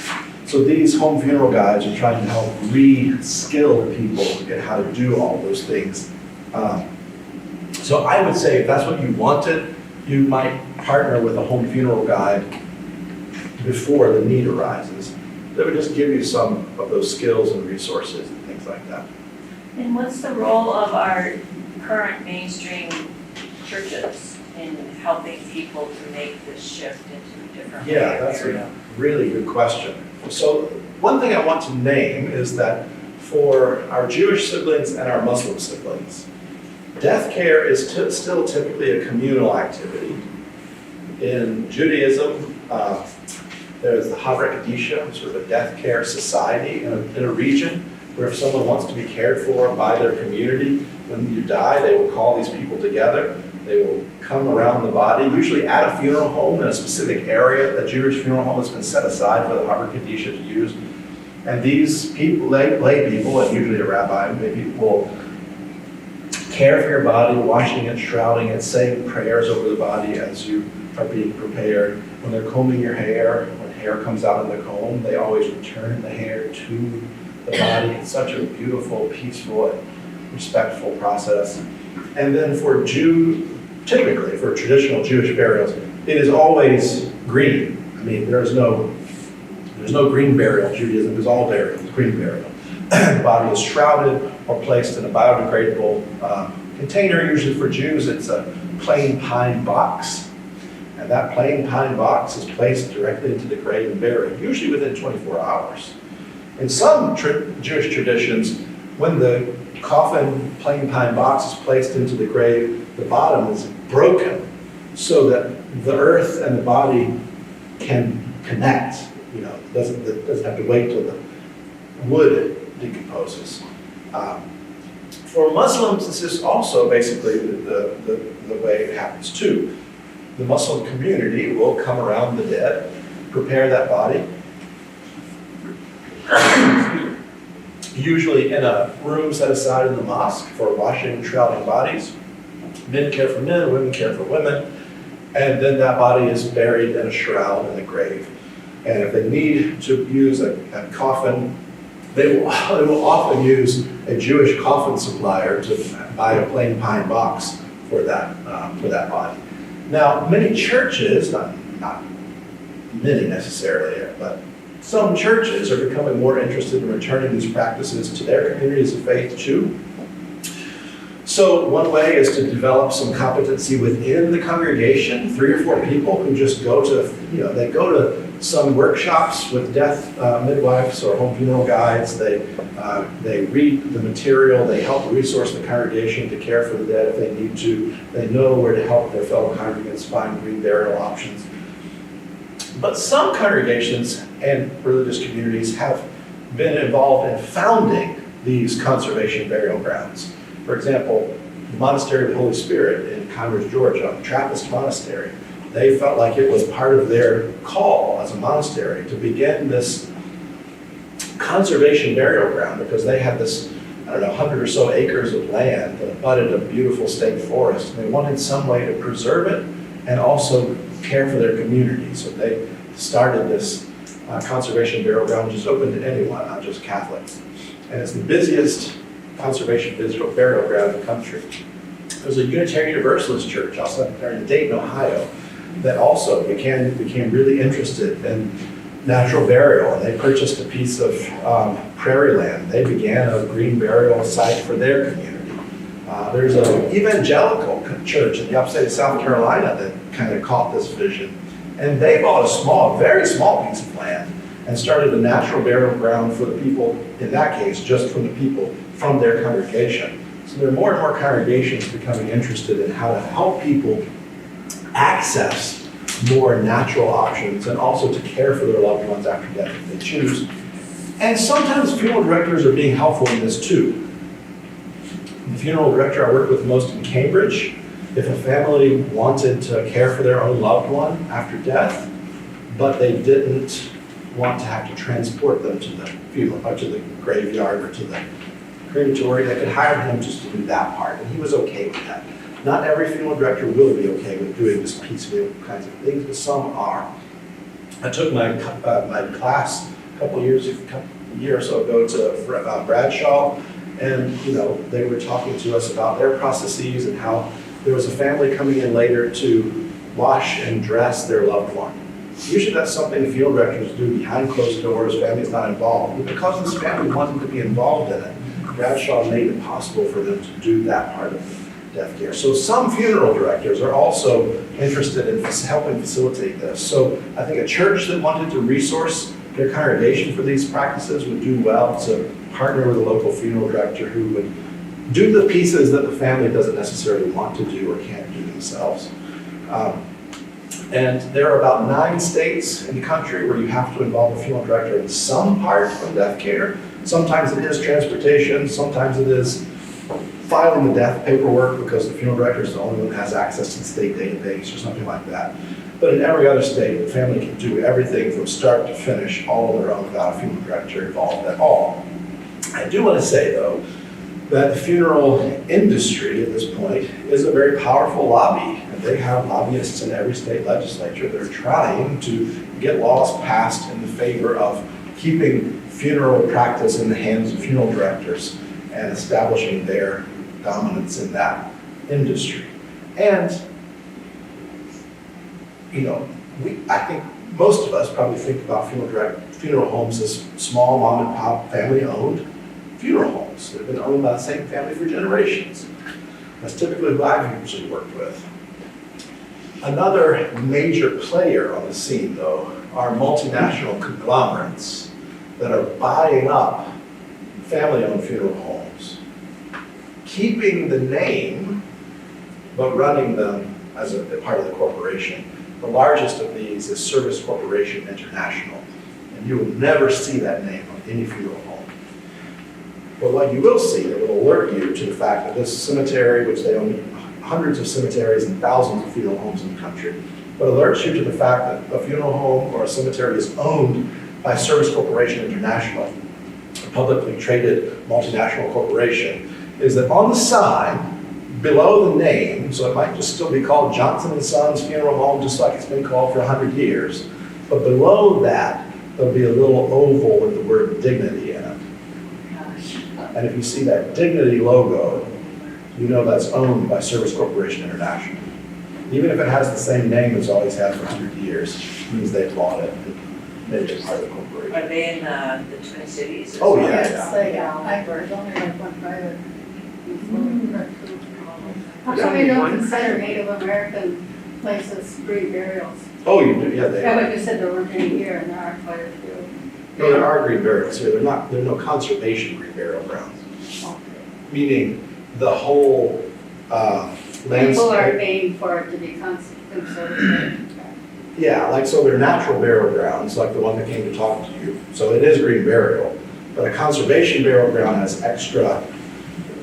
So these home funeral guides are trying to help re-skill people in how to do all those things. So I would say if that's what you wanted, you might partner with a home funeral guide before the need arises. That would just give you some of those skills and resources and things like that. And what's the role of our current mainstream churches in helping people to make this shift into a different way of That's burial? a really good question. So one thing I want to name is that for our Jewish siblings and our Muslim siblings, death care is still typically a communal activity. In Judaism, there's the Havra Kadisha, sort of a death care society in a region where if someone wants to be cared for by their community, when you die, they will call these people together. They will come around the body, usually at a funeral home in a specific area. A Jewish funeral home has been set aside for the Havra Kadisha to use. And these people, lay people, and usually a rabbi, maybe will care for your body, washing it, shrouding it, saying prayers over the body as you are being prepared. When they're combing your hair, when hair comes out of the comb, they always return the hair to the body. It's such a beautiful, peaceful, and respectful process. And then typically for traditional Jewish burials, it is always green. I mean, there's no green burial in Judaism. It was all burial, green burial. The body is shrouded or placed in a biodegradable container. Usually for Jews, it's a plain pine box. And that plain pine box is placed directly into the grave and buried, usually within 24 hours. In some Jewish traditions, when the coffin plain pine box is placed into the grave, the bottom is broken so that the earth and the body can connect. You know, it doesn't have to wait till the wood decomposes. For Muslims, this is also basically the way it happens too. The Muslim community will come around the dead, prepare that body, usually in a room set aside in the mosque for washing and shrouding bodies. Men care for men, women care for women, and then that body is buried in a shroud in the grave. And if they need to use a coffin, they will often use a Jewish coffin supplier to buy a plain pine box for that body. Now, many churches, not many necessarily, but some churches are becoming more interested in returning these practices to their communities of faith too. So one way is to develop some competency within the congregation, 3 or 4 people who just go to some workshops with death midwives or home funeral guides. They read the material, they help resource the congregation to care for the dead if they need to. They know where to help their fellow congregants find green burial options. But some congregations and religious communities have been involved in founding these conservation burial grounds. For example, the Monastery of the Holy Spirit in Commerce, Georgia, a Trappist monastery, they felt like it was part of their call as a monastery to begin this conservation burial ground because they had this, 100 or so acres of land that abutted a beautiful state forest. And they wanted some way to preserve it and also care for their community. So they started this conservation burial ground, which is open to anyone, not just Catholics. And it's the busiest conservation burial ground in the country. There's a Unitarian Universalist church outside there in Dayton, Ohio, that also became really interested in natural burial, and they purchased a piece of prairie land. They began a green burial site for their community. There's an evangelical church in the upstate of South Carolina that kind of caught this vision, and they bought a small, very small piece of land and started a natural burial ground for the people, in that case, just from the people from their congregation. So there are more and more congregations becoming interested in how to help people access more natural options and also to care for their loved ones after death if they choose. And sometimes funeral directors are being helpful in this too. The funeral director I work with most in Cambridge, if a family wanted to care for their own loved one after death, but they didn't want to have to transport them to the funeral, or to the graveyard or to the crematory, they could hire him just to do that part, and he was okay with that. Not every funeral director will be okay with doing this piecemeal kinds of things, but some are. I took my class a year or so ago to Bradshaw, and they were talking to us about their processes and how there was a family coming in later to wash and dress their loved one. Usually that's something funeral directors do behind closed doors, family's not involved. But because this family wanted to be involved in it, Bradshaw made it possible for them to do that part of death care. So some funeral directors are also interested in helping facilitate this. So I think a church that wanted to resource their congregation for these practices would do well to partner with a local funeral director who would do the pieces that the family doesn't necessarily want to do or can't do themselves. And there are about 9 states in the country where you have to involve a funeral director in some part of death care. Sometimes it is transportation, sometimes it is filing the death paperwork because the funeral director is the only one that has access to the state database or something like that. But in every other state, the family can do everything from start to finish all on their own without a funeral director involved at all. I do want to say, though, that the funeral industry at this point is a very powerful lobby. And they have lobbyists in every state legislature that are trying to get laws passed in the favor of keeping funeral practice in the hands of funeral directors and establishing their dominance in that industry. And, I think most of us probably think about funeral homes as small mom and pop family-owned funeral homes that have been owned by the same family for generations. That's typically who I've usually worked with. Another major player on the scene, though, are multinational conglomerates that are buying up family-owned funeral homes, keeping the name, but running them as a part of the corporation. The largest of these is Service Corporation International, and you will never see that name on any funeral home. But what you will see, it will alert you to the fact that this cemetery, which they own hundreds of cemeteries and thousands of funeral homes in the country, but alerts you to the fact that a funeral home or a cemetery is owned by Service Corporation International, a publicly traded multinational corporation, is that on the sign, below the name, so it might just still be called Johnson & Sons Funeral Home, just like it's been called for 100 years, but below that, there'll be a little oval with the word dignity in it. And if you see that dignity logo, you know that's owned by Service Corporation International. Even if it has the same name it's always had for 100 years, it means they bought it and made it part of the corporation. Are they in the Twin Cities? Oh, yeah. It's like hybrid, only like one private. How come we don't consider Native American places green burials? Oh, you do, yeah, they Yeah, are. but you said there weren't any here, and there are quite a few. No, there are green burials here. There are no conservation green burial grounds. Meaning the whole landscape. People are paying for it to be conserved. Yeah, so they're natural burial grounds, like the one that came to talk to you. So it is green burial, But a conservation burial ground has extra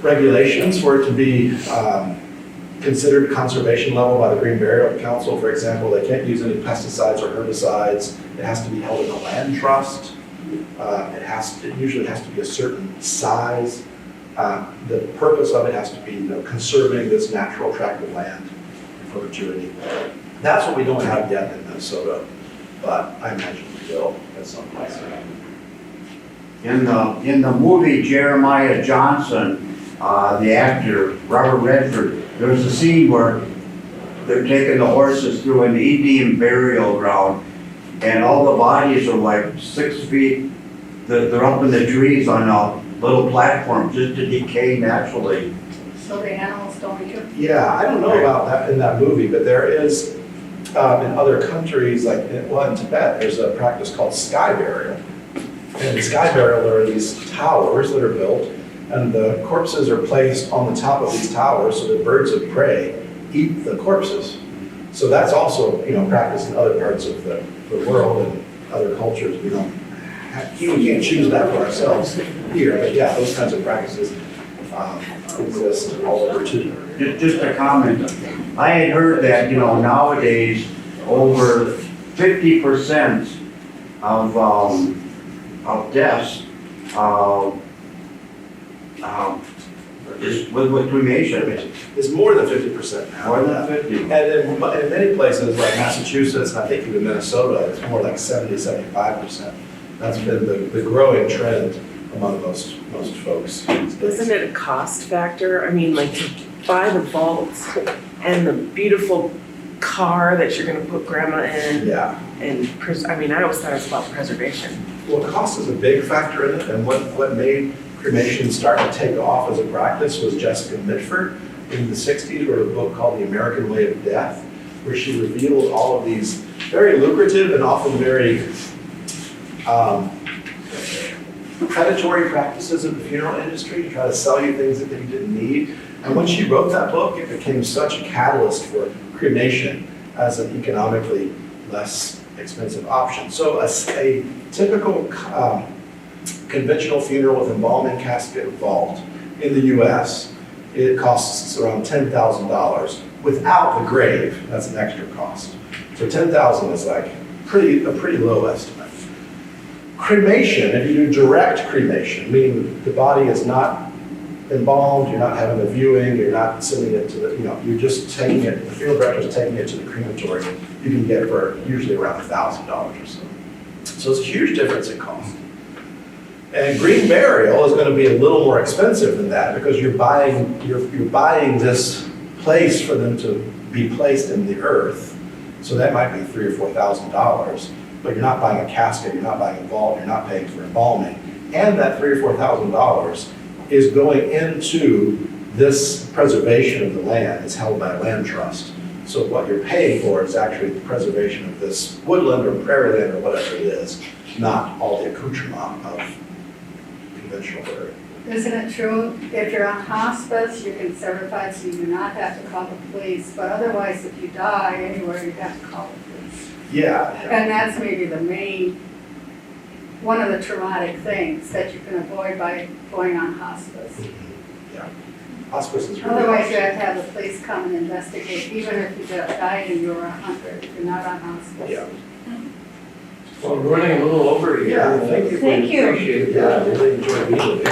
regulations for it to be considered conservation level by the Green Burial Council. For example, they can't use any pesticides or herbicides. It has to be held in a land trust. It usually has to be a certain size. The purpose of it has to be, conserving this natural tract of land in perpetuity. That's what we don't have yet in Minnesota, but I imagine we will at some point. In the movie Jeremiah Johnson, the actor, Reverend, there's a scene where they're taking the horses through an Indian burial ground, and all the bodies are like 6 feet. They're up in the trees on a little platform just to decay naturally. So the animals don't eat them? Yeah, I don't know about that in that movie, but there is, in other countries, like, in Tibet, there's a practice called sky burial. And in sky burial, there are these towers that are built, and the corpses are placed on the top of these towers so that birds of prey eat the corpses. So that's also, practiced in other parts of the world and other cultures. We can't choose that for ourselves here, but yeah, those kinds of practices exist all over too. Just a comment. I had heard that, nowadays, over 50% of deaths is with cremation. It's more than 50% now. More than 50. And in many places like Massachusetts, and I think even Minnesota, it's more like 70, 75%. That's been the growing trend among most folks. Isn't it a cost factor? I mean, like to buy the vaults and the beautiful car that you're gonna put grandma in Yeah. and, I always thought it was about preservation. Well, cost is a big factor in it, and what made cremation start to take off as a practice was Jessica Mitford in the 60s, wrote a book called The American Way of Death, where she revealed all of these very lucrative and often very predatory practices of the funeral industry to try to sell you things that you didn't need. And when she wrote that book, it became such a catalyst for cremation as an economically less expensive option. So a typical conventional funeral with embalming, casket, vault in the US, it costs around $10,000 without the grave. That's an extra cost. So $10,000 is like a pretty low estimate. Cremation, if you do direct cremation, meaning the body is not embalmed, you're not having a viewing, you're not sending it to you're just taking it, the funeral director is taking it to the crematory, you can get it for usually around $1,000 or so. So it's a huge difference in cost. And green burial is going to be a little more expensive than that because you're buying this place for them to be placed in the earth. So that might be $3,000 or $4,000, but you're not buying a casket, you're not buying a vault, you're not paying for embalming. And that $3,000 or $4,000 is going into this preservation of the land. It's held by a land trust. So what you're paying for is actually the preservation of this woodland or prairie land or whatever it is, not all the accoutrement of conventional burial. Isn't it true, if you're on hospice, you're certified, so you do not have to call the police, but otherwise, if you die anywhere, you have to call the police? Yeah. And that's maybe one of the traumatic things that you can avoid by going on hospice. Yeah. Hospice is really. Otherwise, you have to have the police come and investigate, even if you died and you were 100, if you're not on hospice. Yeah. Well, we're running a little over here. Yeah, thank you. Thank you. Appreciate it. Yeah, I really enjoyed being with you.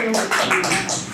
Thank you.